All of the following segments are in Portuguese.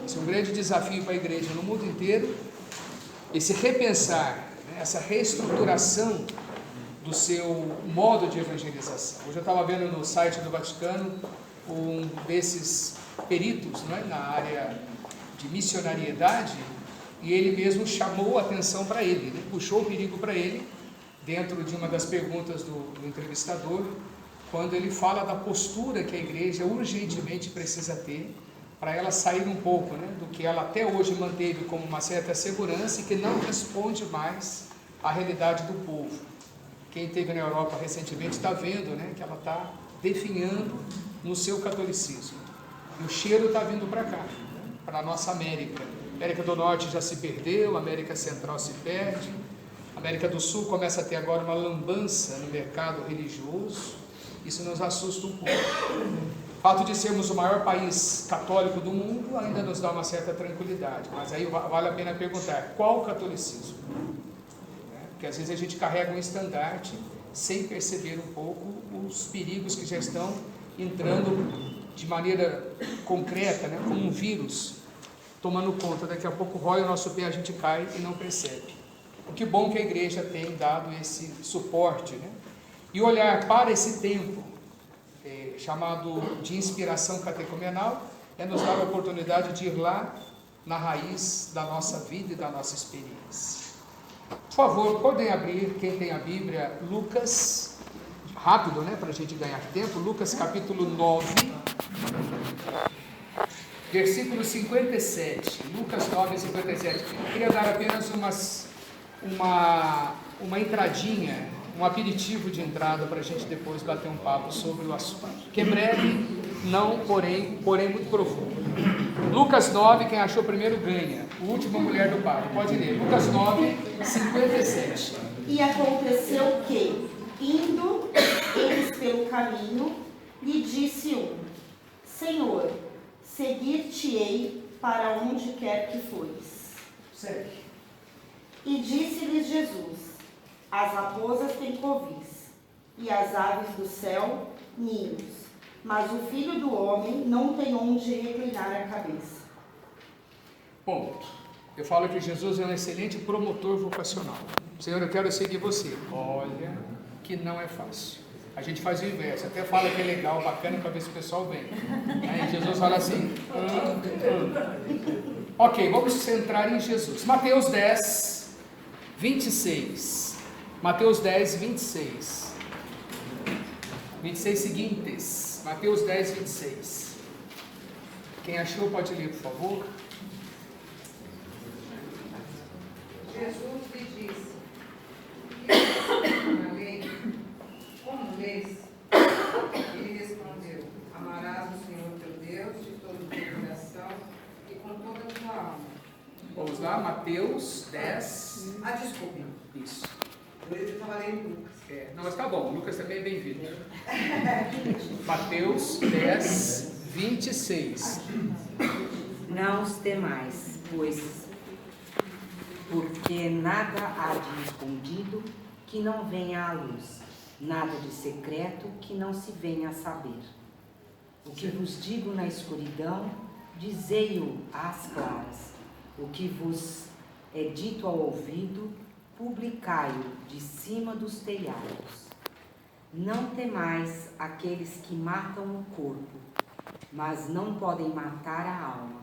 Esse é um grande desafio para a igreja no mundo inteiro, esse repensar, né, essa reestruturação do seu modo de evangelização. Hoje eu estava vendo no site do Vaticano um desses peritos, né, na área de missionariedade, e ele mesmo chamou a atenção para ele, né, puxou o perigo para ele, dentro de uma das perguntas do entrevistador, quando ele fala da postura que a igreja urgentemente precisa ter, para ela sair um pouco, né, do que ela até hoje manteve como uma certa segurança e que não responde mais à realidade do povo. Quem esteve na Europa recentemente está vendo, né, que ela está definhando no seu catolicismo. E o cheiro está vindo para cá, para a nossa América. A América do Norte já se perdeu, a América Central se perde, a América do Sul começa a ter agora uma lambança no mercado religioso. Isso nos assusta um pouco. O fato de sermos o maior país católico do mundo ainda nos dá uma certa tranquilidade, mas aí vale a pena perguntar, qual catolicismo? Porque às vezes a gente carrega um estandarte sem perceber um pouco os perigos que já estão entrando de maneira concreta, né, como um vírus, tomando conta. Daqui a pouco rói o nosso pé, a gente cai e não percebe. Que bom que a igreja tem dado esse suporte, né? E olhar para esse tempo, chamado de inspiração catecumenal, é nos dar a oportunidade de ir lá na raiz da nossa vida e da nossa experiência. Por favor, podem abrir, quem tem a Bíblia, Lucas, rápido, né, para a gente ganhar tempo, Lucas capítulo 9, versículo 57, Lucas 9, 57. Eu queria dar apenas uma entradinha, um aperitivo de entrada para a gente depois bater um papo sobre o assunto, que é breve, não, porém muito profundo. Lucas 9, quem achou primeiro ganha, o último mulher do Papa, pode ler, Lucas 9, 57. E aconteceu que, indo eles pelo caminho, lhe disse um: Senhor, seguir-te-ei para onde quer que fores. Segue. E disse-lhes Jesus: as raposas têm covis, e as aves do céu ninhos, mas o Filho do Homem não tem onde reclinar a cabeça. Ponto. Eu falo que Jesus é um excelente promotor vocacional. Senhor, eu quero seguir você. Olha que não é fácil. A gente faz o inverso, até fala que é legal, bacana, para ver se o pessoal vem. Aí Jesus fala assim, Ok, vamos centrar em Jesus. Mateus 10, 26. Mateus 10, 26. 26 seguintes. Mateus 10, 26. Quem achou pode ler, por favor. Jesus lhe disse: na lei, como lês? Ele respondeu: amarás o Senhor teu Deus de todo o teu coração e com toda a tua alma. Vamos lá, Mateus 10. Desculpe. Isso. Eu estava lendo Lucas. Não, mas tá bom, Lucas também é bem-vindo. Mateus 10, 26. Não os temais, pois, porque nada há de escondido que não venha à luz, nada de secreto que não se venha a saber. O que vos digo na escuridão, dizei-o às claras. O que vos é dito ao ouvido, publicai-o de cima dos telhados. Não temais aqueles que matam o corpo, mas não podem matar a alma.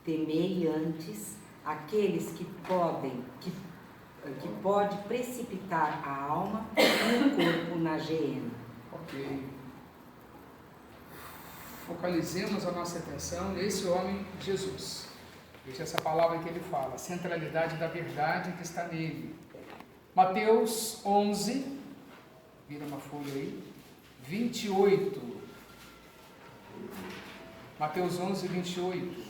Temei antes aqueles que pode precipitar a alma e o corpo na geena. Ok. Focalizemos a nossa atenção nesse homem, Jesus. Veja essa palavra que ele fala, a centralidade da verdade que está nele. Mateus 11, vira uma folha aí, 28. Mateus 11, 28.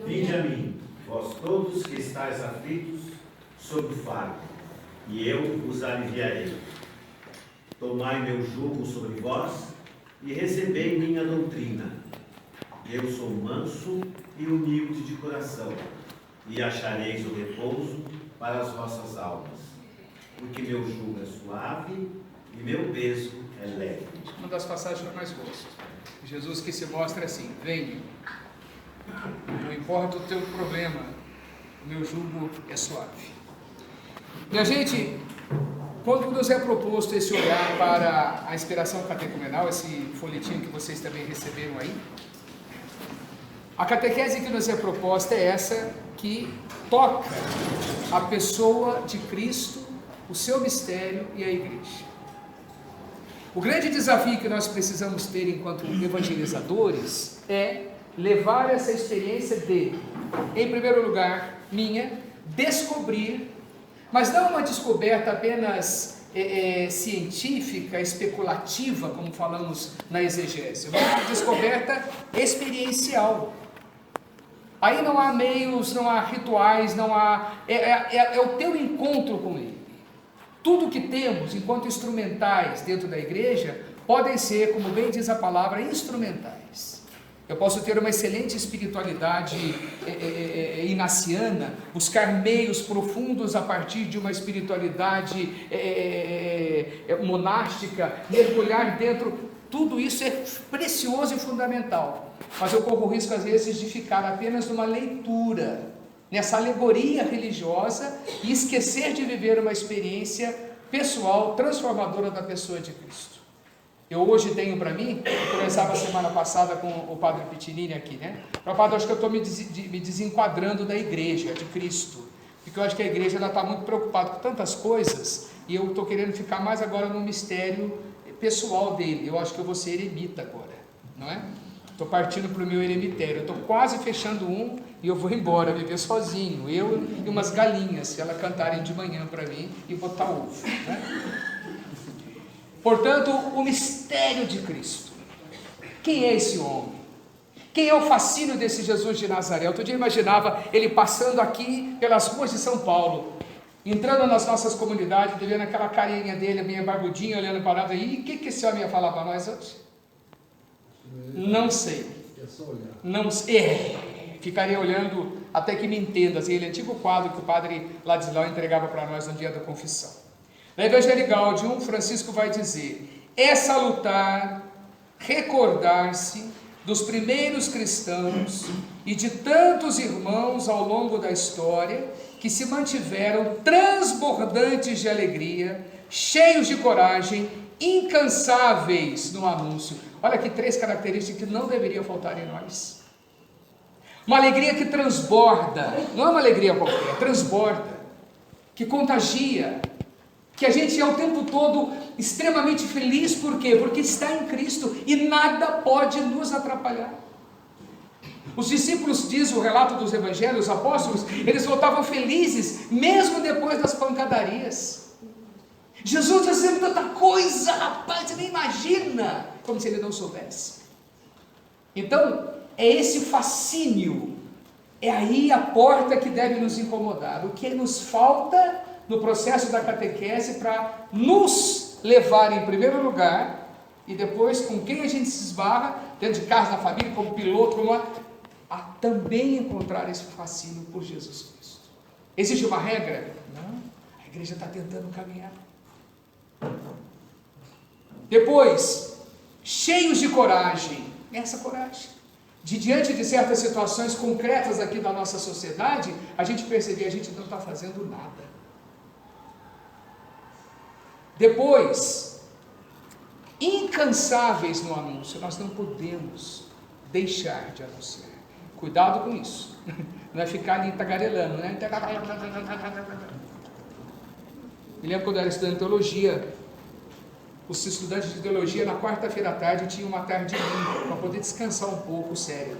Vinde a mim, vós todos que estáis aflitos sob o fardo, e eu vos aliviarei. Tomai meu jugo sobre vós e recebei minha doutrina. Eu sou manso e humilde de coração, e achareis o repouso para as vossas almas. Porque meu jugo é suave e meu peso é leve. Uma das passagens que eu mais gosto. Jesus que se mostra assim: venha, não importa o teu problema, o meu jugo é suave. Minha gente, quando nos é proposto esse olhar para a inspiração catecumenal, esse folhetinho que vocês também receberam aí, a catequese que nos é proposta é essa que toca a pessoa de Cristo, o seu mistério e a igreja. O grande desafio que nós precisamos ter enquanto evangelizadores é levar essa experiência de, em primeiro lugar, minha, descobrir, mas não uma descoberta apenas científica, especulativa, como falamos na exegese, uma descoberta experiencial. Aí não há meios, não há rituais, não há... É o teu encontro com Ele. Tudo que temos enquanto instrumentais dentro da igreja podem ser, como bem diz a palavra, instrumentais. Eu posso ter uma excelente espiritualidade inaciana, buscar meios profundos a partir de uma espiritualidade monástica, mergulhar dentro. Tudo isso é precioso e fundamental, mas eu corro o risco às vezes de ficar apenas numa leitura, nessa alegoria religiosa, e esquecer de viver uma experiência pessoal, transformadora da pessoa de Cristo. Eu hoje tenho para mim, eu conversava a semana passada com o padre Pitinini aqui, né? Padre, acho que eu estou me desenquadrando da igreja de Cristo, porque eu acho que a igreja está muito preocupada com tantas coisas, e eu estou querendo ficar mais agora no mistério pessoal dele. Eu acho que eu vou ser eremita agora, não é? Estou partindo para o meu eremitério, eu estou quase fechando um e eu vou embora, viver sozinho, eu e umas galinhas, se elas cantarem de manhã para mim, e botar ovo, né? Portanto, o mistério de Cristo. Quem é esse homem? Quem é o fascínio desse Jesus de Nazaré? Outro dia eu imaginava ele passando aqui pelas ruas de São Paulo, entrando nas nossas comunidades, vendo aquela carinha dele, meio barbudinho, olhando para nós, e o que esse homem ia falar para nós hoje? Não sei. Não sei. Ficaria olhando até que me entenda, assim, aquele antigo quadro que o padre Ladislau entregava para nós no dia da confissão. Na Evangelii Gaudium, Francisco vai dizer: é salutar recordar-se dos primeiros cristãos e de tantos irmãos ao longo da história que se mantiveram transbordantes de alegria, cheios de coragem, incansáveis no anúncio. Olha aqui 3 características que não deveriam faltar em nós. Uma alegria que transborda, não é uma alegria qualquer, transborda, que contagia, que a gente é o tempo todo extremamente feliz. Por quê? Porque está em Cristo e nada pode nos atrapalhar. Os discípulos, diz o relato dos evangelhos, os apóstolos, eles voltavam felizes mesmo depois das pancadarias. Jesus fazendo tanta coisa, rapaz, você nem imagina, como se ele não soubesse. Então, é esse fascínio, é aí a porta que deve nos incomodar. O que nos falta no processo da catequese para nos levar em primeiro lugar, e depois com quem a gente se esbarra, dentro de casa, na família, como piloto, a também encontrar esse fascínio por Jesus Cristo. Existe uma regra? Não, a igreja está tentando caminhar. Depois, cheios de coragem, essa coragem, de diante de certas situações concretas aqui da nossa sociedade, a gente perceber, a gente não está fazendo nada. Depois, incansáveis no anúncio, nós não podemos deixar de anunciar. Cuidado com isso, não é ficar ali tagarelando, né? Me lembro quando eu era estudante de teologia, os estudantes de teologia na quarta-feira à tarde tinham uma tarde limpa, para poder descansar um pouco o cérebro.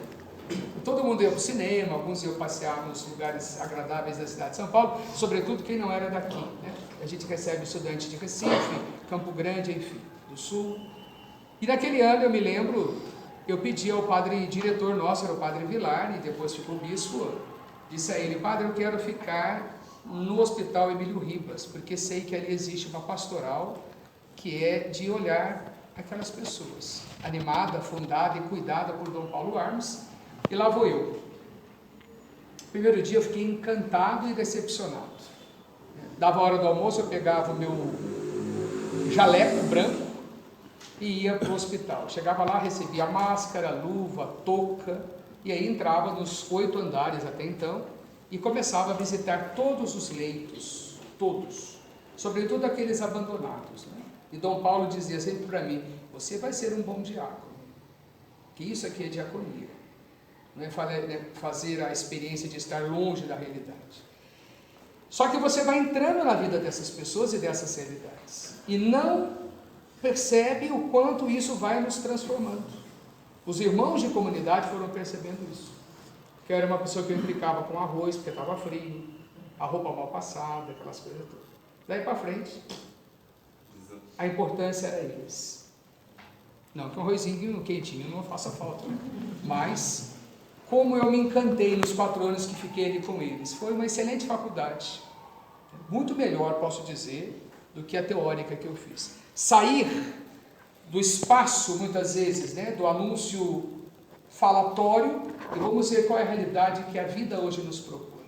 Todo mundo ia para o cinema, alguns iam passear nos lugares agradáveis da cidade de São Paulo, sobretudo quem não era daqui, né? A gente recebe estudantes de Recife, Campo Grande, enfim, do Sul. E naquele ano, eu me lembro, eu pedi ao padre diretor nosso, era o padre Vilar, e depois ficou bispo, disse a ele: padre, eu quero ficar no Hospital Emílio Ribas, porque sei que ali existe uma pastoral que é de olhar aquelas pessoas, animada, fundada e cuidada por Dom Paulo Armes, e lá vou eu. Primeiro dia eu fiquei encantado e decepcionado. Dava a hora do almoço, eu pegava o meu jaleco branco e ia para o hospital. Chegava lá, recebia máscara, luva, touca, e aí entrava nos 8 andares até então e começava a visitar todos os leitos, todos, sobretudo aqueles abandonados, né? E Dom Paulo dizia sempre para mim: você vai ser um bom diácono, que isso aqui é diaconia, não é fazer a experiência de estar longe da realidade. Só que você vai entrando na vida dessas pessoas e dessas realidades e não percebe o quanto isso vai nos transformando. Os irmãos de comunidade foram percebendo isso. Que eu era uma pessoa que eu implicava com arroz porque estava frio, a roupa mal passada, aquelas coisas todas. Daí para frente, a importância era eles. Não que um arrozinho quentinho não faça falta, né? Mas como eu me encantei nos 4 anos que fiquei ali com eles. Foi uma excelente faculdade. Muito melhor, posso dizer, do que a teórica que eu fiz. Sair do espaço, muitas vezes, né, do anúncio falatório, e vamos ver qual é a realidade que a vida hoje nos propõe.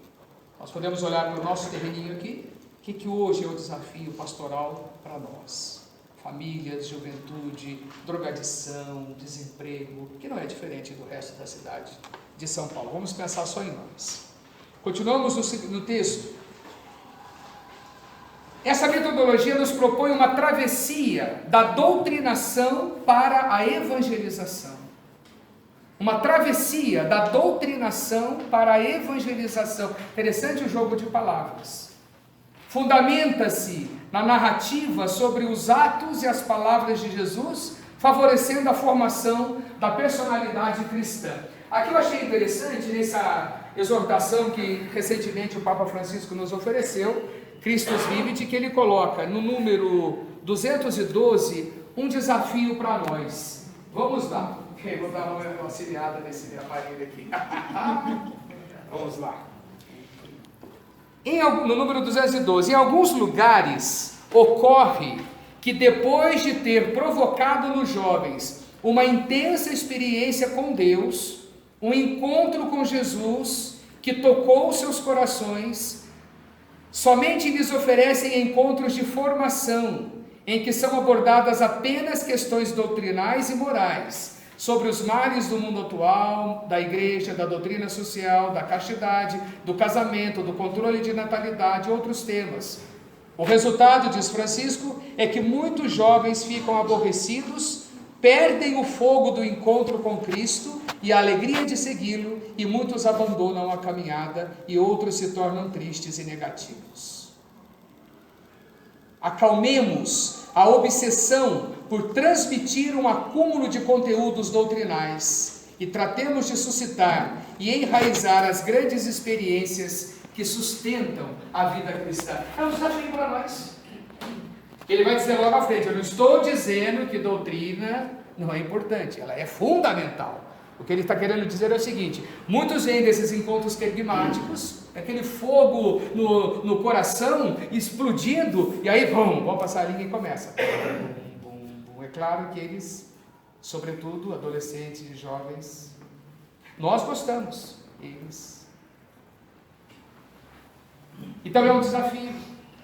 Nós podemos olhar para o nosso terreninho aqui, o que hoje é o desafio pastoral para nós. Famílias, juventude, drogadição, desemprego, que não é diferente do resto da cidade de São Paulo. Vamos pensar só em nós. Continuamos no texto. Essa metodologia nos propõe uma travessia da doutrinação para a evangelização. Uma travessia da doutrinação para a evangelização. Interessante o jogo de palavras. Fundamenta-se na narrativa sobre os atos e as palavras de Jesus, favorecendo a formação da personalidade cristã. Aqui eu achei interessante, nessa exortação que recentemente o Papa Francisco nos ofereceu, Christus Vivit, que ele coloca no número 212 um desafio para nós. Vamos lá. Eu vou dar uma auxiliada nesse aparelho aqui. Vamos lá. No número 212, em alguns lugares ocorre que depois de ter provocado nos jovens uma intensa experiência com Deus, um encontro com Jesus que tocou seus corações, somente lhes oferecem encontros de formação, em que são abordadas apenas questões doutrinais e morais, sobre os males do mundo atual, da igreja, da doutrina social, da castidade, do casamento, do controle de natalidade e outros temas. O resultado, diz Francisco, é que muitos jovens ficam aborrecidos, perdem o fogo do encontro com Cristo e a alegria de segui-lo, e muitos abandonam a caminhada e outros se tornam tristes e negativos. Acalmemos a obsessão por transmitir um acúmulo de conteúdos doutrinais e tratemos de suscitar e enraizar as grandes experiências que sustentam a vida cristã. É um desafio para nós. Ele vai dizer lá na frente: eu não estou dizendo que doutrina não é importante, ela é fundamental. O que ele está querendo dizer é o seguinte: muitos vêm desses encontros querigmáticos, aquele fogo no coração explodindo, e aí vão passar a linha e começa. É claro que eles, sobretudo adolescentes e jovens, nós gostamos, eles. Então é um desafio.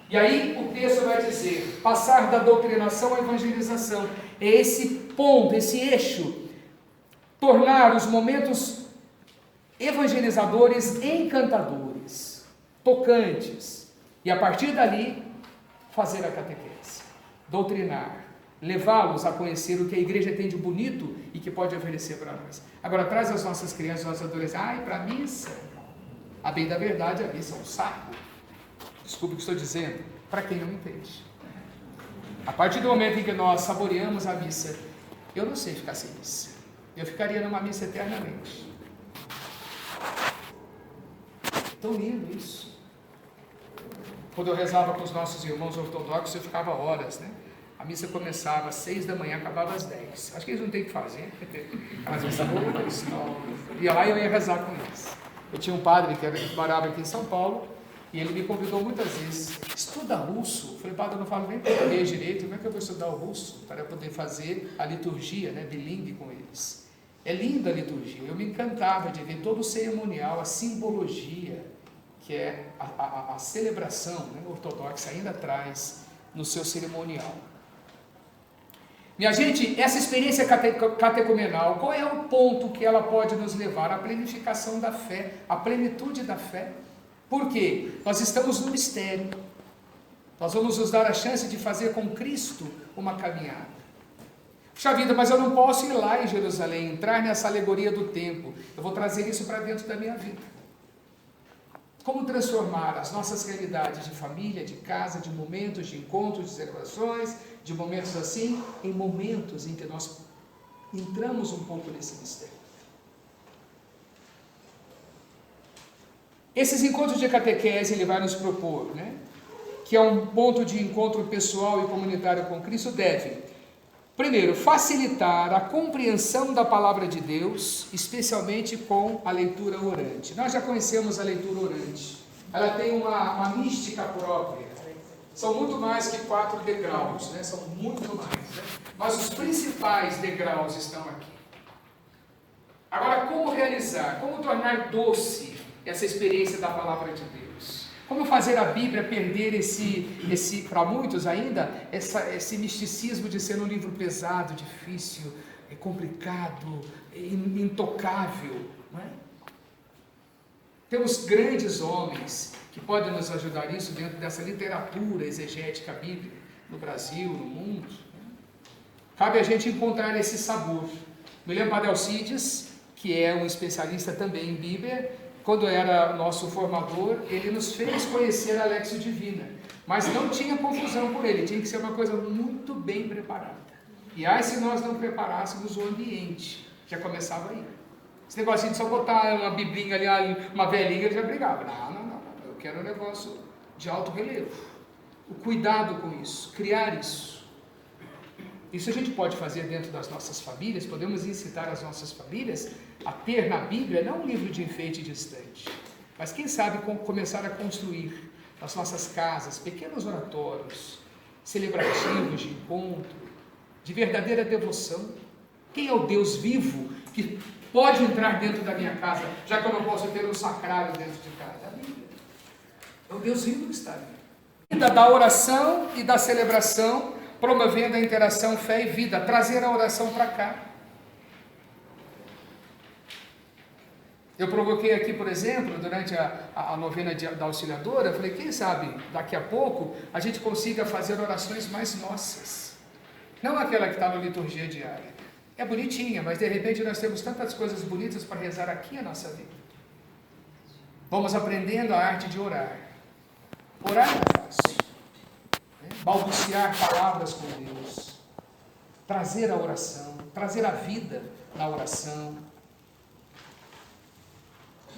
E aí o texto vai dizer: passar da doutrinação à evangelização. É esse ponto, esse eixo. Tornar os momentos evangelizadores encantadores, tocantes. E a partir dali, fazer a catequese. Doutrinar. Levá-los a conhecer o que a igreja tem de bonito e que pode oferecer para nós. Agora, traz as nossas crianças, nossos adolescentes. Para a missa. A bem da verdade, a missa é um saco. Desculpe o que estou dizendo, para quem não entende. A partir do momento em que nós saboreamos a missa, eu não sei ficar sem missa. Eu ficaria numa missa eternamente. Tão lindo isso. Quando eu rezava com os nossos irmãos ortodoxos, eu ficava horas, né? A missa começava às 6 da manhã, acabava às 10. Acho que eles não têm o que fazer. Mas eu ia lá e eu ia rezar com eles. Eu tinha um padre que morava aqui em São Paulo, e ele me convidou muitas vezes: estuda russo. Eu falei: padre, eu não falo nem português direito, como é que eu vou estudar o russo para poder fazer a liturgia, né, bilingue com eles? É linda a liturgia, eu me encantava de ver todo o cerimonial, a simbologia, que é a celebração, né, ortodoxa ainda traz no seu cerimonial. Minha gente, essa experiência catecumenal, qual é o ponto que ela pode nos levar? A plenificação da fé, a plenitude da fé. Por quê? Nós estamos no mistério. Nós vamos nos dar a chance de fazer com Cristo uma caminhada. Puxa vida, mas eu não posso ir lá em Jerusalém, entrar nessa alegoria do tempo. Eu vou trazer isso para dentro da minha vida. Como transformar as nossas realidades de família, de casa, de momentos, de encontros, de celebrações, de momentos assim, em momentos em que nós entramos um pouco nesse mistério. Esses encontros de catequese ele vai nos propor, né? Que é um ponto de encontro pessoal e comunitário com Cristo, deve, primeiro, facilitar a compreensão da palavra de Deus, especialmente com a leitura orante. Nós já conhecemos a leitura orante. Ela tem uma mística própria. São muito mais que 4 degraus, né? São muito mais. Né? Mas os principais degraus estão aqui. Agora, como realizar? Como tornar doce essa experiência da palavra de Deus? Como fazer a Bíblia perder para muitos ainda, esse misticismo de ser um livro pesado, difícil, complicado, intocável, não é? Temos grandes homens que podem nos ajudar nisso dentro dessa literatura exegética bíblica, no Brasil, no mundo. Cabe a gente encontrar esse sabor. Me lembro de Alcides, que é um especialista também em Bíblia. Quando era nosso formador, ele nos fez conhecer a Léxio Divina, mas não tinha confusão por ele, tinha que ser uma coisa muito bem preparada. E aí, se nós não preparássemos o ambiente, já começava aí. Esse negocinho de só botar uma biblinha ali, uma velhinha, ele já brigava. Não, eu quero um negócio de alto relevo. O cuidado com isso, criar isso. Isso a gente pode fazer dentro das nossas famílias, podemos incitar as nossas famílias a ter na Bíblia, não um livro de enfeite distante, mas quem sabe começar a construir nas nossas casas pequenos oratórios, celebrativos de encontro, de verdadeira devoção. Quem é o Deus vivo que pode entrar dentro da minha casa, já que eu não posso ter um sacrário dentro de casa? A Bíblia. É o Deus vivo que está ali. Da oração e da celebração, promovendo a interação fé e vida, trazer a oração para cá. Eu provoquei aqui, por exemplo, durante a novena da Auxiliadora, eu falei, quem sabe, daqui a pouco, a gente consiga fazer orações mais nossas. Não aquela que está na liturgia diária. É bonitinha, mas de repente nós temos tantas coisas bonitas para rezar aqui na nossa vida. Vamos aprendendo a arte de orar. Orar é fácil. Balbuciar palavras com Deus, trazer a oração, trazer a vida na oração,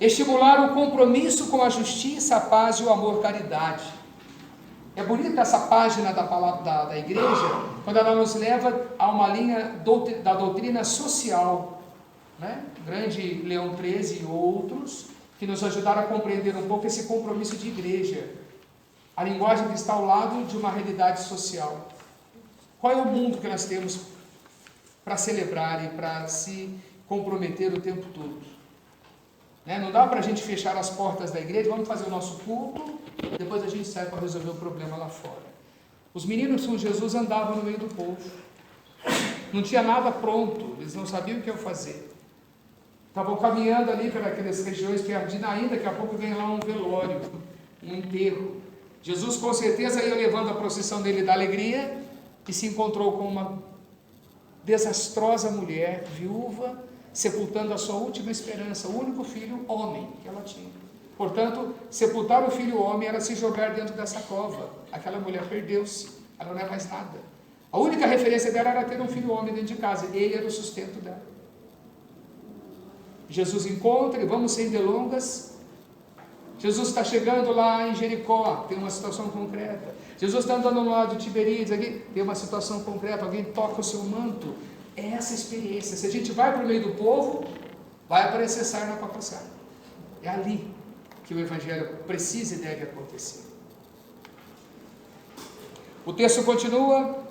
estimular o compromisso com a justiça, a paz e o amor, caridade. É bonita essa página da palavra da igreja, quando ela nos leva a uma linha da doutrina social, né? Grande Leão XIII e outros, que nos ajudaram a compreender um pouco esse compromisso de igreja. A linguagem que está ao lado de uma realidade social. Qual é o mundo que nós temos para celebrar e para se comprometer o tempo todo? Né? Não dá para a gente fechar as portas da igreja, vamos fazer o nosso culto, depois a gente sai para resolver o problema lá fora. Os meninos com Jesus andavam no meio do povo. Não tinha nada pronto, eles não sabiam o que iam fazer. Estavam caminhando ali pelas regiões perdidas, ainda daqui a pouco vem lá um velório, um enterro. Jesus com certeza ia levando a procissão dele da alegria e se encontrou com uma desastrosa mulher, viúva, sepultando a sua última esperança, o único filho homem que ela tinha. Portanto, sepultar o filho homem era se jogar dentro dessa cova. Aquela mulher perdeu-se, ela não é mais nada. A única referência dela era ter um filho homem dentro de casa, ele era o sustento dela. Jesus encontra, e vamos sem delongas. Jesus está chegando lá em Jericó, tem uma situação concreta. Jesus está andando no lado de Tiberíades, aqui tem uma situação concreta, alguém toca o seu manto. É essa experiência. Se a gente vai para o meio do povo, vai aparecer sarna para coçar. É ali que o Evangelho precisa e deve acontecer. O texto continua.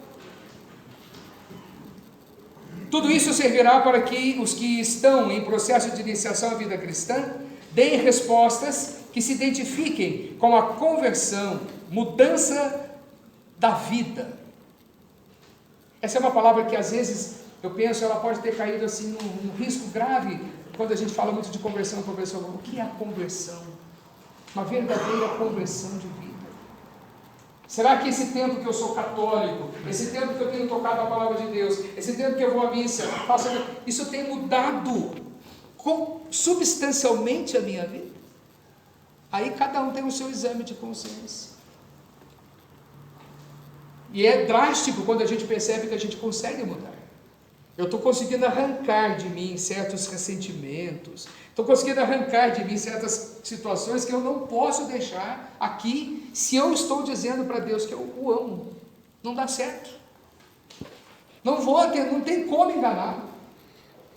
Tudo isso servirá para que os que estão em processo de iniciação à vida cristã deem respostas que se identifiquem com a conversão, mudança da vida. Essa é uma palavra que às vezes eu penso, ela pode ter caído assim num risco grave, quando a gente fala muito de conversão. O que é a conversão? Uma verdadeira conversão de vida. Será que esse tempo que eu sou católico, esse tempo que eu tenho tocado a palavra de Deus, esse tempo que eu vou à missa, isso tem mudado substancialmente a minha vida? Aí cada um tem o seu exame de consciência. E é drástico quando a gente percebe que a gente consegue mudar. Eu estou conseguindo arrancar de mim certos ressentimentos, estou conseguindo arrancar de mim certas situações que eu não posso deixar aqui, se eu estou dizendo para Deus que eu o amo. Não dá certo. Não tem como enganar.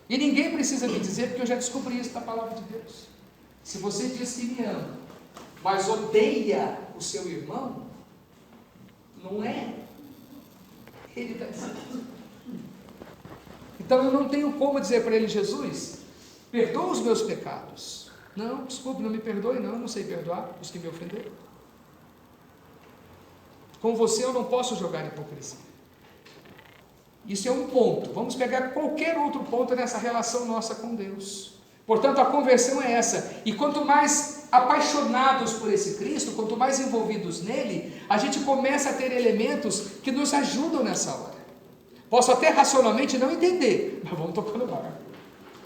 E ninguém precisa me dizer, porque eu já descobri isso da palavra de Deus. Se você diz que me ama, mas odeia o seu irmão, não é. Ele está dizendo. Então eu não tenho como dizer para ele: Jesus, perdoa os meus pecados. Não, desculpe, não me perdoe, não sei perdoar os que me ofenderam. Com você eu não posso jogar hipocrisia. Isso é um ponto. Vamos pegar qualquer outro ponto nessa relação nossa com Deus. Portanto, a conversão é essa. E quanto mais apaixonados por esse Cristo, quanto mais envolvidos nele, a gente começa a ter elementos que nos ajudam nessa hora. Posso até racionalmente não entender, mas vamos tocando o barco.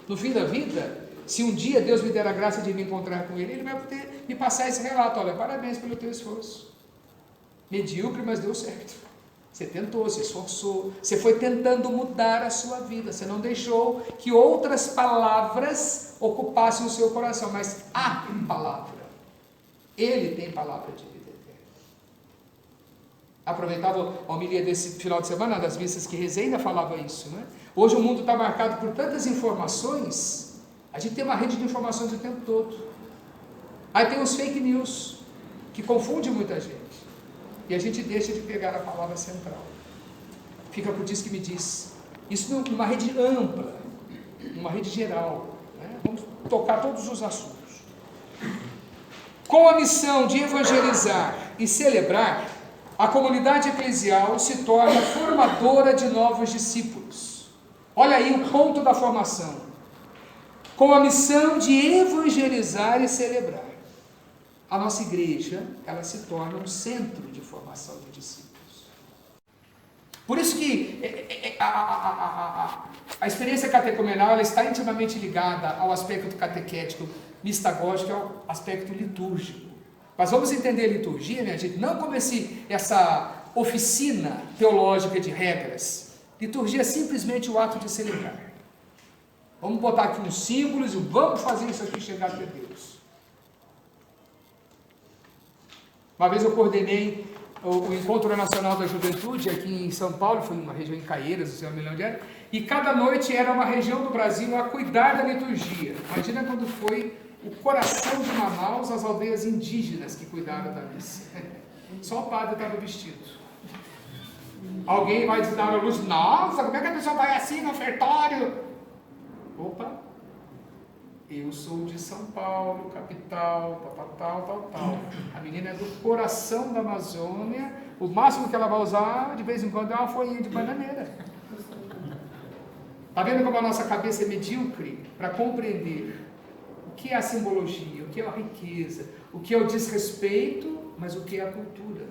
No fim da vida, se um dia Deus me der a graça de me encontrar com Ele, Ele vai poder me passar esse relato: olha, parabéns pelo teu esforço. Medíocre, mas deu certo. Você tentou, se esforçou, você foi tentando mudar a sua vida, você não deixou que outras palavras ocupassem o seu coração, mas a palavra, Ele tem palavra de vida eterna. Aproveitava a homilia desse final de semana, das missas que rezei, ainda falava isso, né? Hoje o mundo está marcado por tantas informações, a gente tem uma rede de informações o tempo todo. Aí tem os fake news, que confundem muita gente. E a gente deixa de pegar a palavra central. Fica por diz que me diz. Isso numa rede ampla, numa rede geral, né? Vamos tocar todos os assuntos. Com a missão de evangelizar e celebrar, a comunidade eclesial se torna formadora de novos discípulos. Olha aí o ponto da formação. Com a missão de evangelizar e celebrar, a nossa igreja, ela se torna um centro de formação de discípulos. Por isso que a experiência catecumenal, ela está intimamente ligada ao aspecto catequético, mistagógico, ao aspecto litúrgico. Mas vamos entender a liturgia, minha gente, não como essa oficina teológica de regras. Liturgia é simplesmente o ato de celebrar. Vamos botar aqui uns símbolos e vamos fazer isso aqui chegar até Deus. Uma vez eu coordenei o Encontro Nacional da Juventude aqui em São Paulo, foi uma região em Caieiras, não sei onde era, e cada noite era uma região do Brasil a cuidar da liturgia. Imagina quando foi o coração de Manaus, as aldeias indígenas que cuidaram da missa. Só o padre estava vestido. Alguém vai dizer na luz: nossa, como é que a pessoa vai assim no ofertório? Opa, eu sou de São Paulo, capital, tal. A menina é do coração da Amazônia, o máximo que ela vai usar, de vez em quando, é uma folhinha de bananeira. Está vendo como a nossa cabeça é medíocre para compreender o que é a simbologia, o que é a riqueza, o que é o desrespeito, mas o que é a cultura.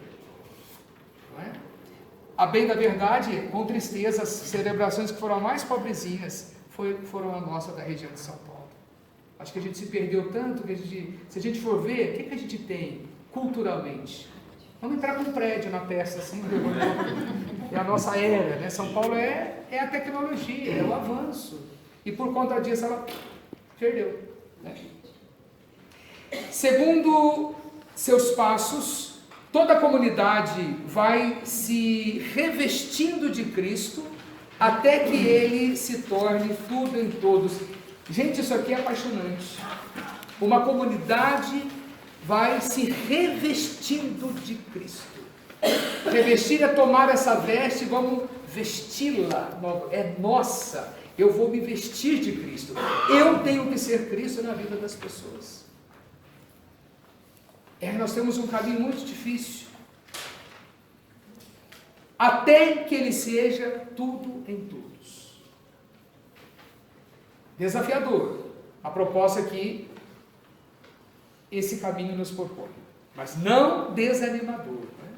Não é? A bem da verdade, com tristeza, as celebrações que foram mais pobrezinhas foram a nossa da região de São Paulo. Acho que a gente se perdeu tanto que se a gente for ver, o que a gente tem culturalmente? Vamos entrar com um prédio na peça, assim, é a nossa era, né? São Paulo é a tecnologia, é o avanço. E por conta disso ela perdeu. Né? Segundo seus passos, toda a comunidade vai se revestindo de Cristo até que Ele se torne tudo em todos. Gente, isso aqui é apaixonante. Uma comunidade vai se revestindo de Cristo. Revestir é tomar essa veste, vamos vesti-la. É nossa. Eu vou me vestir de Cristo. Eu tenho que ser Cristo na vida das pessoas. Nós temos um caminho muito difícil. até que ele seja tudo em todos. Desafiador. A proposta que esse caminho nos propõe, mas não desanimador. Né?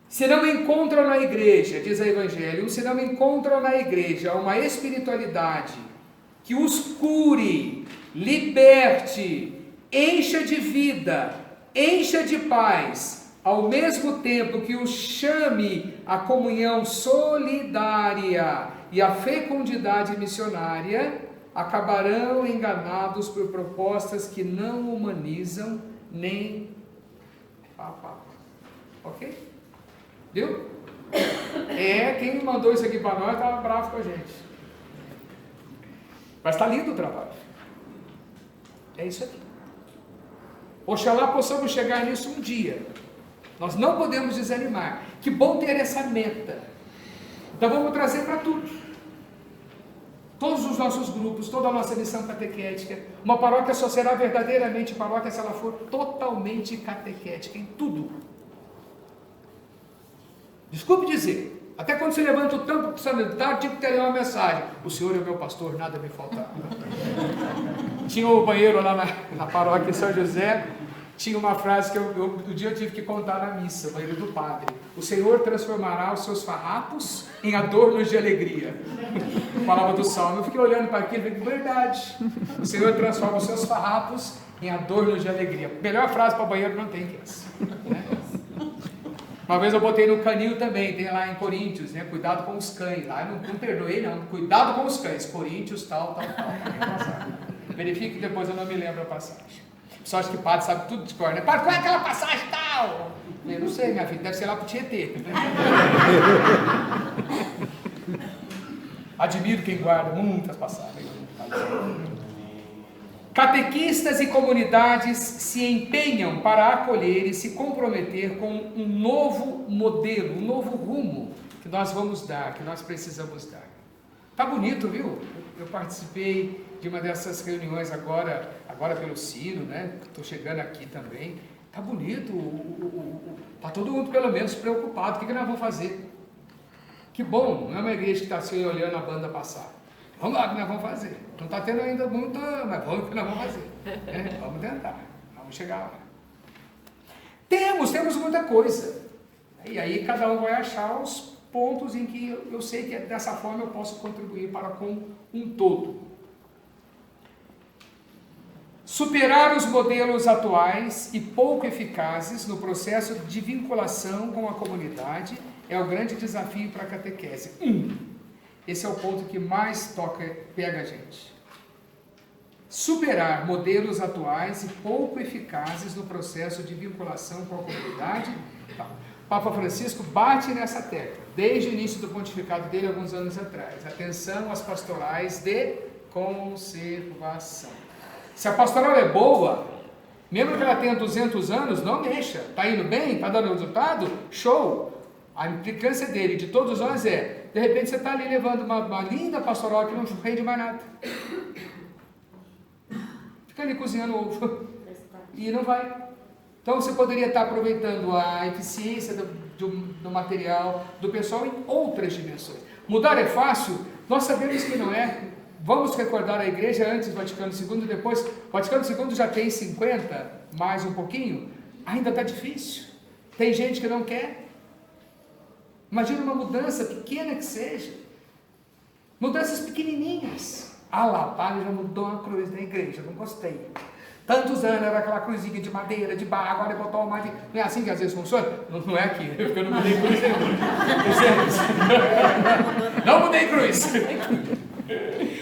Se não encontram na igreja, diz a Evangelho, se não encontram na igreja uma espiritualidade que os cure, liberte, encha de vida, encha de paz, ao mesmo tempo que os chame à comunhão solidária e à fecundidade missionária, acabarão enganados por propostas que não humanizam nem a papa. Ok? Viu? Quem mandou isso aqui para nós estava bravo com a gente. Mas está lindo o trabalho. É isso aqui. Oxalá possamos chegar nisso um dia. Nós não podemos desanimar. Que bom ter essa meta. Então vamos trazer para tudo. Todos os nossos grupos, toda a nossa lição catequética. Uma paróquia só será verdadeiramente paróquia se ela for totalmente catequética em tudo. Desculpe dizer, até quando você levanta o tampo sanitário, tinha que ter uma mensagem: o Senhor é o meu pastor, nada me faltará. Tinha o banheiro lá na paróquia São José, tinha uma frase que um dia eu tive que contar na missa, o banheiro do padre: o Senhor transformará os seus farrapos em adornos de alegria. Falava do salmo. Eu fiquei olhando para aquilo e falei: verdade, o Senhor transforma os seus farrapos em adornos de alegria. Melhor frase para banheiro não tem que essa, né? Uma vez eu botei no canil também, tem lá em Coríntios, né? Cuidado com os cães. Lá eu não perdoei não, cuidado com os cães, Coríntios, tal. Verifique que depois eu não me lembro a passagem. Só acho que o padre sabe tudo de cor, né? Padre, qual é aquela passagem tal? Eu não sei, minha filha, deve ser lá pro Tietê. Admiro quem guarda muitas passagens. Catequistas e comunidades se empenham para acolher e se comprometer com um novo modelo, um novo rumo que nós vamos dar, que nós precisamos dar. Tá bonito, viu? Eu participei de uma dessas reuniões agora pelo Sino, né? Estou chegando aqui também. Tá bonito, tá todo mundo pelo menos preocupado. O que nós vamos fazer? Que bom, não é uma igreja que está assim olhando a banda passar. Vamos lá, o que nós vamos fazer? Não está tendo ainda muito, mas vamos o que nós vamos fazer. Vamos tentar, vamos chegar lá. Temos muita coisa. E aí cada um vai achar os pontos em que eu sei que dessa forma eu posso contribuir para com um todo. Superar os modelos atuais e pouco eficazes no processo de vinculação com a comunidade é o grande desafio para a catequese. Esse é o ponto que mais pega a gente. Superar modelos atuais e pouco eficazes no processo de vinculação com a comunidade. Papa Francisco bate nessa tecla, desde o início do pontificado dele, alguns anos atrás. Atenção às pastorais de conservação. Se a pastoral é boa, mesmo que ela tenha 200 anos, não mexa. Está indo bem? Está dando resultado? Show! A implicância dele, de todos nós, é: de repente você está ali levando uma linda pastoral que não rende mais nada. Fica ali cozinhando ovo. E não vai. Então você poderia estar aproveitando a eficiência do material, do pessoal em outras dimensões. Mudar é fácil? Nós sabemos que não é. Vamos recordar a igreja antes do Vaticano II e depois. O Vaticano II já tem 50, mais um pouquinho. Ainda está difícil. Tem gente que não quer. Imagina uma mudança pequena que seja. Mudanças pequenininhas. Lá, o padre já mudou a cruz da igreja, não gostei. Tantos anos era aquela cruzinha de madeira, de barro, agora ele botou uma de... Não é assim que às vezes funciona? Não é aqui, eu não mudei cruz nenhum. Não mudei cruz.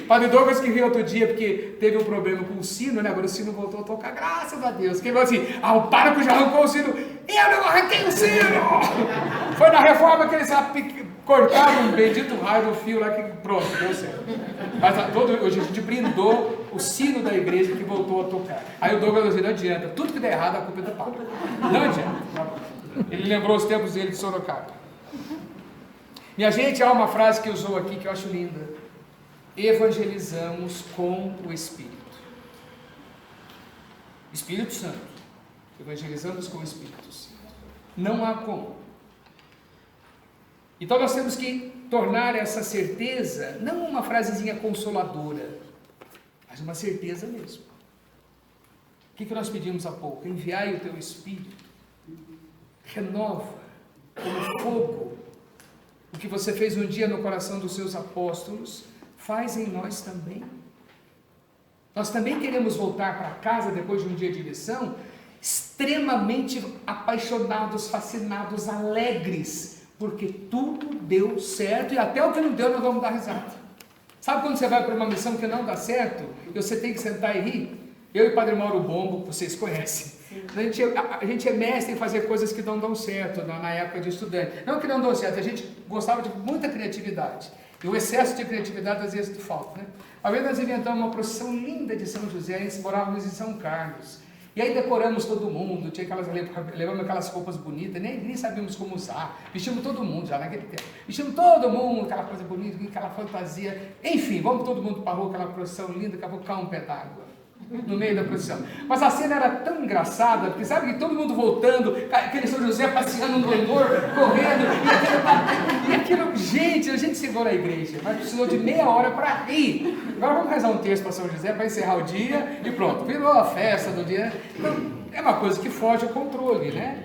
Padre Douglas que riu outro dia porque teve um problema com o sino, né? Agora o sino voltou a tocar, graças a Deus. Quem falou assim: o pároco já arrancou o sino. Eu não arranquei o sino! Foi na reforma que eles cortaram um bendito raio do fio lá que pronto, deu certo. Mas hoje a gente brindou o sino da igreja que voltou a tocar. Aí o Douglas disse: não adianta, tudo que der errado a culpa é do Papa. Não adianta. Ele lembrou os tempos dele de Sorocaba. Minha gente, há uma frase que usou aqui que eu acho linda: evangelizamos com o Espírito. Espírito Santo. Evangelizamos com o Espírito Santo. Não há como. Então nós temos que tornar essa certeza, não uma frasezinha consoladora, mas uma certeza mesmo. O que nós pedimos há pouco? Enviai o teu Espírito, renova como fogo. O que você fez um dia no coração dos seus apóstolos, faz em nós também. Nós também queremos voltar para casa depois de um dia de lição, extremamente apaixonados, fascinados, alegres, porque tudo deu certo e até o que não deu nós vamos dar risada. Sabe quando você vai para uma missão que não dá certo e você tem que sentar e rir? Eu e o Padre Mauro Bombo, vocês conhecem. A gente é mestre em fazer coisas que não dão certo na época de estudante. Não que não dão certo, a gente gostava de muita criatividade. E o excesso de criatividade às vezes falta, né? Uma vez nós inventamos uma procissão linda de São José, nós morávamos em São Carlos. E aí decoramos todo mundo, levamos aquelas roupas bonitas, nem sabíamos como usar. Vestimos todo mundo já naquele tempo. Vestimos todo mundo, aquela coisa bonita, aquela fantasia. Enfim, vamos todo mundo para a rua, aquela procissão linda, daqui a pouco cai um pé d'água no meio da procissão. Mas a cena era tão engraçada, porque sabe que todo mundo voltando, aquele São José passeando no Leonor, correndo, e aquilo, gente, a gente chegou na igreja, mas precisou de meia hora para rir. Agora vamos rezar um texto para São José, para encerrar o dia, e pronto, virou a festa do dia. Então, é uma coisa que foge ao controle, né?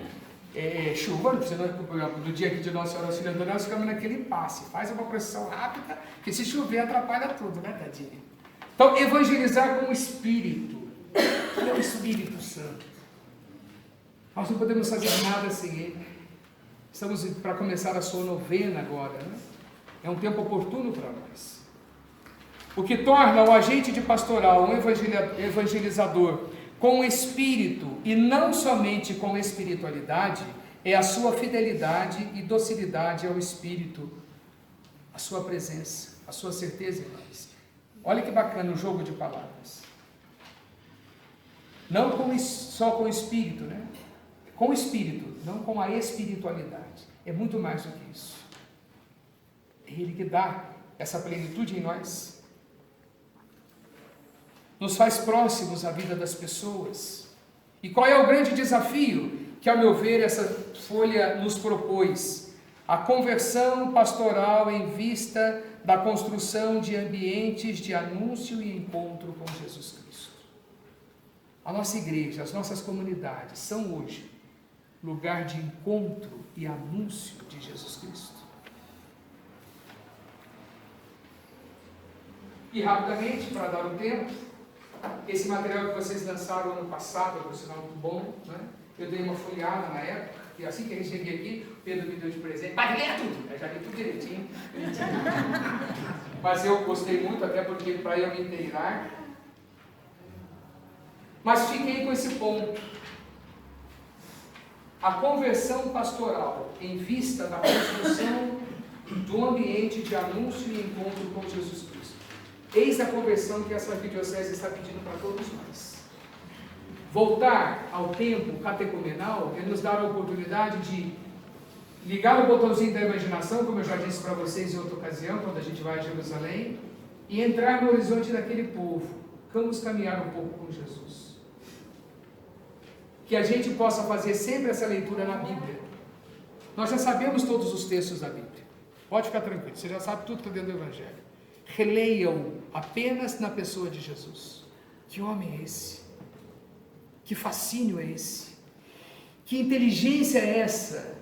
Chuva, no dia aqui de Nossa Senhora Auxiliadora, nós ficamos naquele impasse, faz uma procissão rápida, que se chover atrapalha tudo, né, tadinha? Então, evangelizar com o Espírito, que é o Espírito Santo. Nós não podemos fazer nada sem Ele. Estamos para começar a sua novena agora, né? É um tempo oportuno para nós. O que torna o agente de pastoral um evangelizador com o Espírito e não somente com espiritualidade é a sua fidelidade e docilidade ao Espírito, a sua presença, a sua certeza em nós. Olha que bacana o jogo de palavras. Não só com o Espírito, né? Com o Espírito, não com a espiritualidade. É muito mais do que isso. É Ele que dá essa plenitude em nós. Nos faz próximos à vida das pessoas. E qual é o grande desafio que, ao meu ver, essa folha nos propôs? A conversão pastoral em vista da construção de ambientes de anúncio e encontro com Jesus Cristo. A nossa igreja, as nossas comunidades são hoje lugar de encontro e anúncio de Jesus Cristo. E rapidamente, para dar um tempo, esse material que vocês lançaram ano passado, por sinal muito bom, né? Eu dei uma folheada na época, e assim que eu cheguei aqui, o Pedro me deu de presente. Pai, lê tudo! Eu já li tudo direitinho. Mas eu gostei muito, até porque para eu me inteirar. Mas fiquei com esse ponto. A conversão pastoral em vista da construção do ambiente de anúncio e encontro com Jesus Cristo. Eis a conversão que essa arquidiocese está pedindo para todos nós. Voltar ao tempo catecumenal é nos dar a oportunidade de ligar o botãozinho da imaginação, como eu já disse para vocês em outra ocasião, quando a gente vai a Jerusalém, e entrar no horizonte daquele povo. Vamos caminhar um pouco com Jesus. Que a gente possa fazer sempre essa leitura na Bíblia. Nós já sabemos todos os textos da Bíblia. Pode ficar tranquilo, você já sabe tudo que está dentro do Evangelho. Releia-o apenas na pessoa de Jesus. Que homem é esse? Que fascínio é esse? Que inteligência é essa?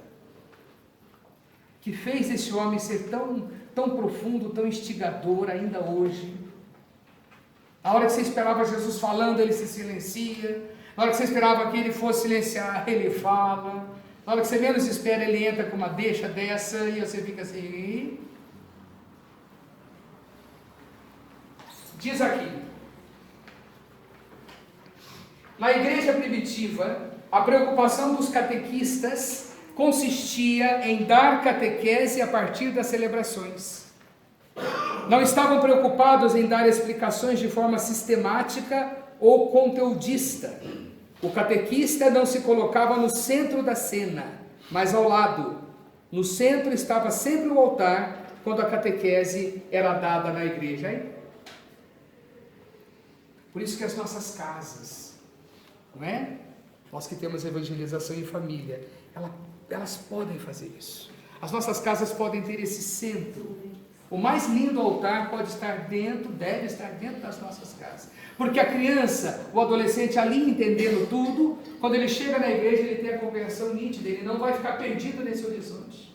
Que fez esse homem ser tão profundo, tão instigador ainda hoje? Na hora que você esperava Jesus falando, ele se silencia. Na hora que você esperava que ele fosse silenciar, ele fala. Na hora que você menos espera, ele entra com uma deixa dessa e você fica assim. Diz aqui. Na igreja primitiva, a preocupação dos catequistas consistia em dar catequese a partir das celebrações. Não estavam preocupados em dar explicações de forma sistemática ou conteudista. O catequista não se colocava no centro da cena, mas ao lado. No centro estava sempre o altar, quando a catequese era dada na igreja. Por isso que as nossas casas, não é? nós que temos evangelização em família, elas podem fazer isso. As nossas casas podem ter esse centro. O mais lindo altar pode estar dentro, deve estar dentro das nossas casas. Porque a criança, o adolescente ali entendendo tudo, quando ele chega na igreja, ele tem a compreensão nítida, ele não vai ficar perdido nesse horizonte.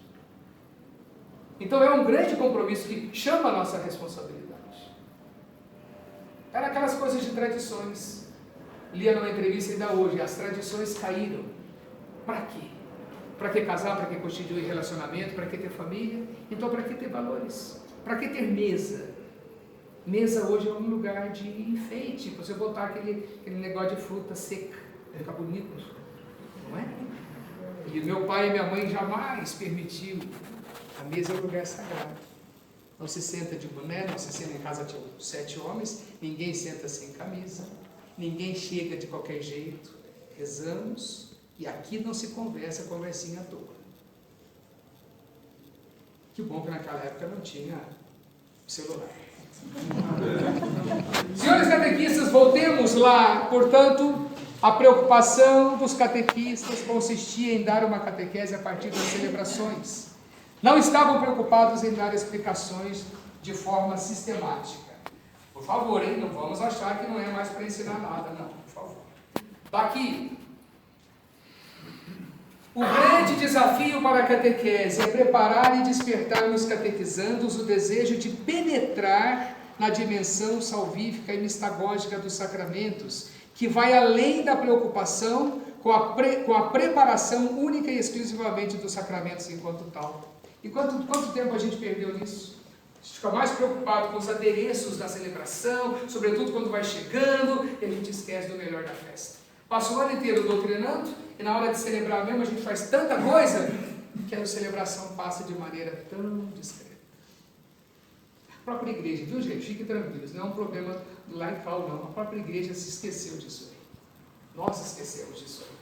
Então é um grande compromisso que chama a nossa responsabilidade. Era aquelas coisas de tradições. Lia numa entrevista ainda hoje, as tradições caíram. Para quê? Para que casar? Para que constituir relacionamento? Para que ter família? Então para que ter valores? Para que ter mesa? Mesa hoje é um lugar de enfeite. Você botar aquele negócio de fruta seca, vai ficar bonito, não é? E meu pai e minha mãe jamais permitiu. A mesa é um lugar sagrado. Não se senta de boné, não se senta em casa de 7 homens, ninguém senta sem camisa, ninguém chega de qualquer jeito. Rezamos e aqui não se conversa conversinha à toa. Que bom que naquela época não tinha celular. Senhores catequistas, voltemos lá. Portanto, a preocupação dos catequistas consistia em dar uma catequese a partir das celebrações. Não estavam preocupados em dar explicações de forma sistemática. Por favor, hein? Não vamos achar que não é mais para ensinar nada, não, por favor. Está aqui. O grande desafio para a catequese é preparar e despertar nos catequizandos o desejo de penetrar na dimensão salvífica e mistagógica dos sacramentos, que vai além da preocupação com a preparação única e exclusivamente dos sacramentos enquanto tal. E quanto tempo a gente perdeu nisso? A gente fica mais preocupado com os adereços da celebração, sobretudo quando vai chegando, e a gente esquece do melhor da festa. Passa o ano inteiro doutrinando, e na hora de celebrar mesmo a gente faz tanta coisa, que a celebração passa de maneira tão discreta. A própria igreja, viu gente? Fiquem tranquilos, não é um problema laical não. A própria igreja se esqueceu disso aí. Nós esquecemos disso aí.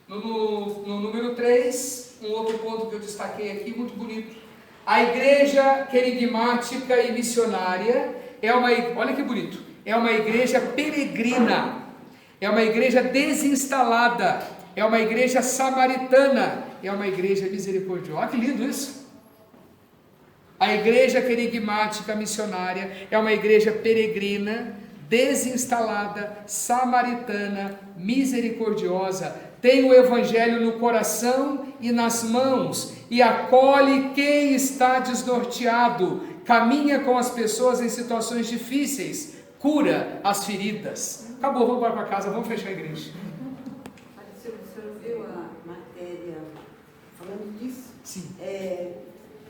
No número 3, um outro ponto que eu destaquei aqui, muito bonito. A igreja querigmática e missionária olha que bonito, é uma igreja peregrina, é uma igreja desinstalada, é uma igreja samaritana, é uma igreja misericordiosa. Olha que lindo isso! A igreja querigmática missionária é uma igreja peregrina, desinstalada, samaritana, misericordiosa, tem o evangelho no coração e nas mãos, e acolhe quem está desnorteado, caminha com as pessoas em situações difíceis, cura as feridas. Acabou, vamos para casa, vamos fechar a igreja. O senhor viu a matéria falando disso? Sim.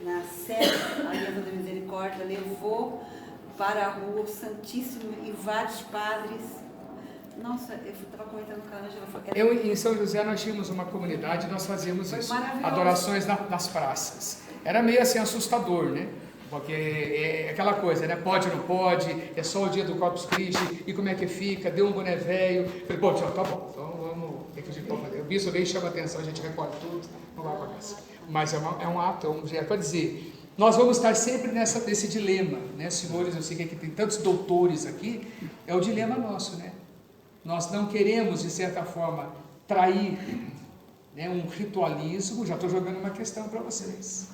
Na sede, a Aliança da Misericórdia levou para a rua o Santíssimo e vários padres. Nossa, eu estava comentando com a Ângela. Em São José nós tínhamos uma comunidade e nós fazíamos isso, adorações nas praças. Era meio assim assustador, né? Porque é aquela coisa, né? Pode ou não pode, é só o dia do Corpus Christi, e como é que fica? Deu um boné velho. Falei, pô, tchau, tá bom, então vamos, o que a gente pode fazer? O bispo veio e chama a atenção, a gente recolhe tudo, não vai para casa. Mas é um ato, é um gesto para dizer, nós vamos estar sempre nesse dilema, né? Senhores, eu sei que aqui tem tantos doutores aqui, é o dilema nosso, né? Nós não queremos, de certa forma, trair, né, um ritualismo. Já estou jogando uma questão para vocês.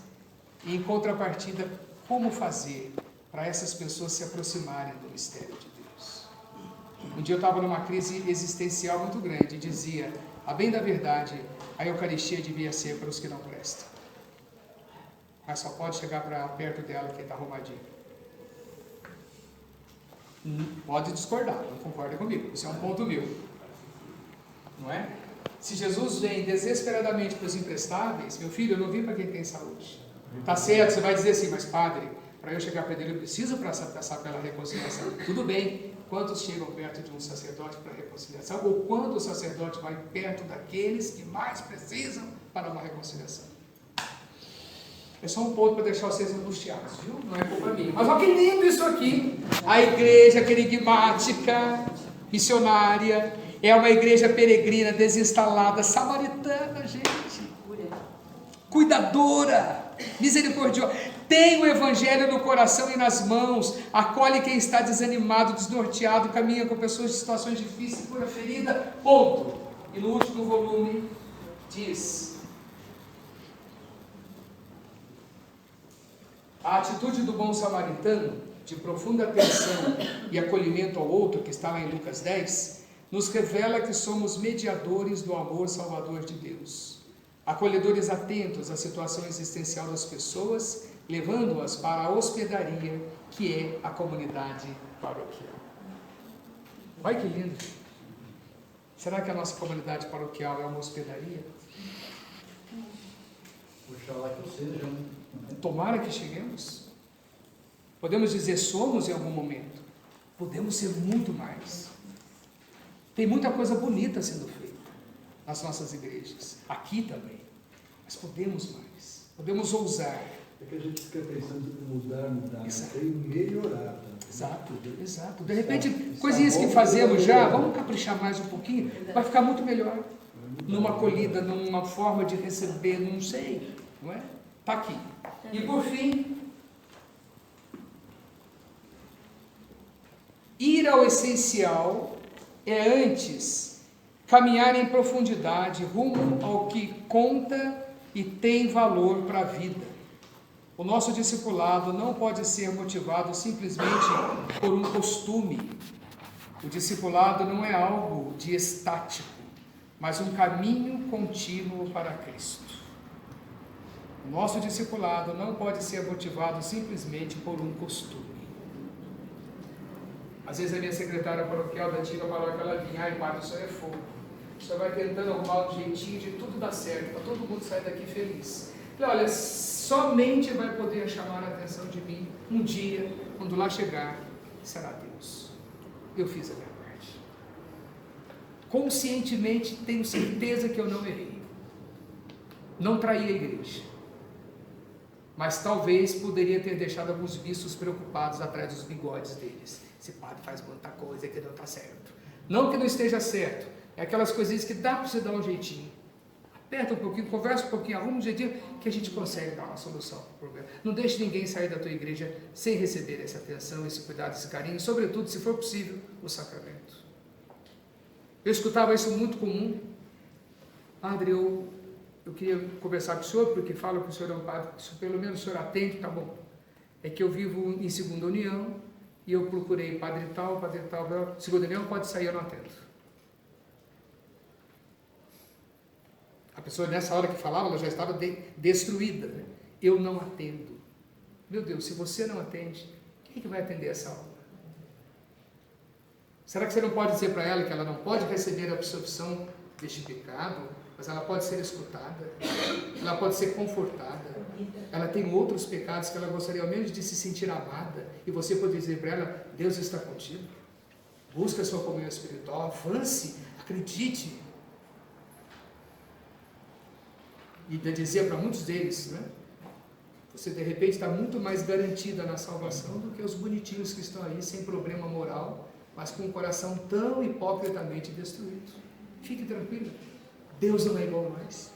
E, em contrapartida, como fazer para essas pessoas se aproximarem do mistério de Deus? Um dia eu estava numa crise existencial muito grande e dizia, a bem da verdade, a Eucaristia devia ser para os que não prestam. Mas só pode chegar para perto dela quem está arrumadinho. Pode discordar, não concorda comigo, isso é um ponto meu, não é? Se Jesus vem desesperadamente para os imprestáveis, meu filho, eu não vim para quem tem saúde. Tá certo, você vai dizer assim, mas padre, para eu chegar perto dele eu preciso passar pela reconciliação. Tudo bem, quantos chegam perto de um sacerdote para reconciliação? Ou quando o sacerdote vai perto daqueles que mais precisam para uma reconciliação? É só um ponto para deixar vocês angustiados, viu? Não é culpa minha. Mas olha que lindo isso aqui. A igreja querigmática, missionária, é uma igreja peregrina, desinstalada, samaritana, gente. Cuidadora, misericordiosa. Tem o Evangelho no coração e nas mãos, acolhe quem está desanimado, desnorteado, caminha com pessoas em situações difíceis, cura ferida, ponto. E no último volume diz: a atitude do bom samaritano, de profunda atenção e acolhimento ao outro, que está lá em Lucas 10, nos revela que somos mediadores do amor salvador de Deus, acolhedores atentos à situação existencial das pessoas, levando-as para a hospedaria, que é a comunidade paroquial. Olha que lindo! Será que a nossa comunidade paroquial é uma hospedaria? Oxalá que seja. Tomara que cheguemos. Podemos dizer somos em algum momento. Podemos ser muito mais. Tem muita coisa bonita sendo feita nas nossas igrejas, aqui também. Mas podemos mais. Podemos ousar. É que a gente fica pensando em mudar. Exato. Tem melhorar. Exato, exato. De repente, coisinhas que fazemos já, vamos caprichar mais um pouquinho, vai ficar muito melhor. Numa acolhida, numa forma de receber, não sei, não é? Está aqui. E por fim, ir ao essencial é antes caminhar em profundidade rumo ao que conta e tem valor para a vida. O nosso discipulado não pode ser motivado simplesmente por um costume. O discipulado não é algo de estático, mas um caminho contínuo para Cristo. O nosso discipulado não pode ser motivado simplesmente por um costume. Às vezes a minha secretária paroquial da antiga paróquia, ela vinha: ai, padre, isso aí é fogo. Você vai tentando arrumar um jeitinho de tudo dar certo, para todo mundo sair daqui feliz. Falei: olha, somente vai poder chamar a atenção de mim um dia, quando lá chegar, será Deus. Eu fiz a minha parte. Conscientemente tenho certeza que eu não errei. Não traí a igreja. Mas talvez poderia ter deixado alguns bichos preocupados atrás dos bigodes deles. Esse padre faz muita coisa que não está certo. Não que não esteja certo, é aquelas coisinhas que dá para você dar um jeitinho. Aperta um pouquinho, conversa um pouquinho, arruma um jeitinho que a gente consegue dar uma solução para o problema. Não deixe ninguém sair da tua igreja sem receber essa atenção, esse cuidado, esse carinho, e sobretudo, se for possível, o sacramento. Eu escutava isso muito comum. Padre, eu queria conversar com o senhor, porque fala que o senhor é um padre, se pelo menos o senhor atende, tá bom. É que eu vivo em segunda união, e eu procurei padre tal, segunda união pode sair, eu não atendo. A pessoa nessa hora que falava, ela já estava destruída, né? Eu não atendo. Meu Deus, se você não atende, quem é que vai atender essa aula? Será que você não pode dizer para ela que ela não pode receber a absorção deste pecado, mas ela pode ser escutada, ela pode ser confortada, ela tem outros pecados que ela gostaria ao menos de se sentir amada, e você pode dizer para ela: Deus está contigo, busca a sua comunhão espiritual, avance, acredite. E dizer para muitos deles, né? Você de repente está muito mais garantida na salvação do que os bonitinhos que estão aí sem problema moral, mas com o coração tão hipocritamente destruído. Fique tranquilo, Deus não é igual a nós.